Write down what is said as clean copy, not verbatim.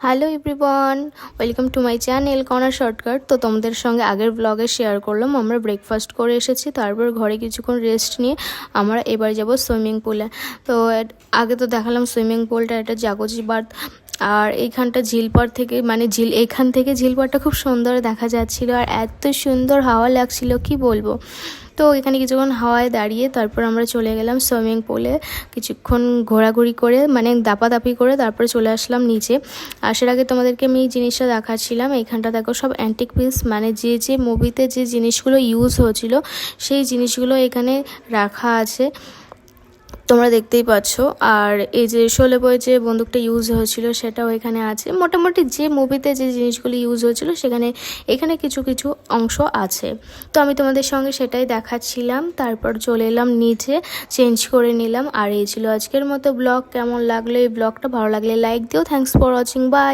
Hello everyone, welcome to my channel corner shortcut. তো তোমাদের সঙ্গে আগের ব্লগে শেয়ার করলাম আমরা ব্রেকফাস্ট করে এসেছি, তারপর ঘরে কিছুক্ষণ রেস্ট নিয়ে আমরা এবার যাব সুইমিং পুলে। তো আগে তো দেখালাম সুইমিং পুলটা, এটা জাগজি বাঁধ। আর এইখানটা ঝিলপাড় থেকে এইখান থেকে ঝিলপাড়টা খুব সুন্দর দেখা যাচ্ছিল, আর এত সুন্দর হাওয়া লাগছিল কি বলবো। তো এখানে কিছুক্ষণ হাওয়ায় দাঁড়িয়ে তারপর আমরা চলে গেলাম সুইমিং পুলে, কিছুক্ষণ ঘোরাঘুরি করে দাপাদাপি করে তারপরে চলে আসলাম নিচে। আসার আগে তোমাদেরকে আমি এই জিনিসটা দেখাচ্ছিলাম। এইখানটা দেখো সব অ্যান্টিক পিস, যে মুভিতে যে জিনিসগুলো ইউজ হয়েছিল সেই জিনিসগুলো এখানে রাখা আছে, তোমরা দেখতেই পাচ্ছ। আর এই যে শোলে বয়ে যে বন্দুকটা ইউজ হয়েছিল সেটাও এখানে আছে। মোটামুটি যে মুভিতে যে জিনিসগুলো ইউজ হয়েছিল এখানে কিছু কিছু অংশ আছে। তো আমি তোমাদের সঙ্গে সেটাই দেখাচ্ছিলাম। তারপর চলে এলাম নিচে, চেঞ্জ করে নিলাম। আর এই ছিল আজকের মতো ব্লগ। কেমন লাগলো এই ব্লগটা? ভালো লাগলে লাইক দিও। Thanks for watching, by.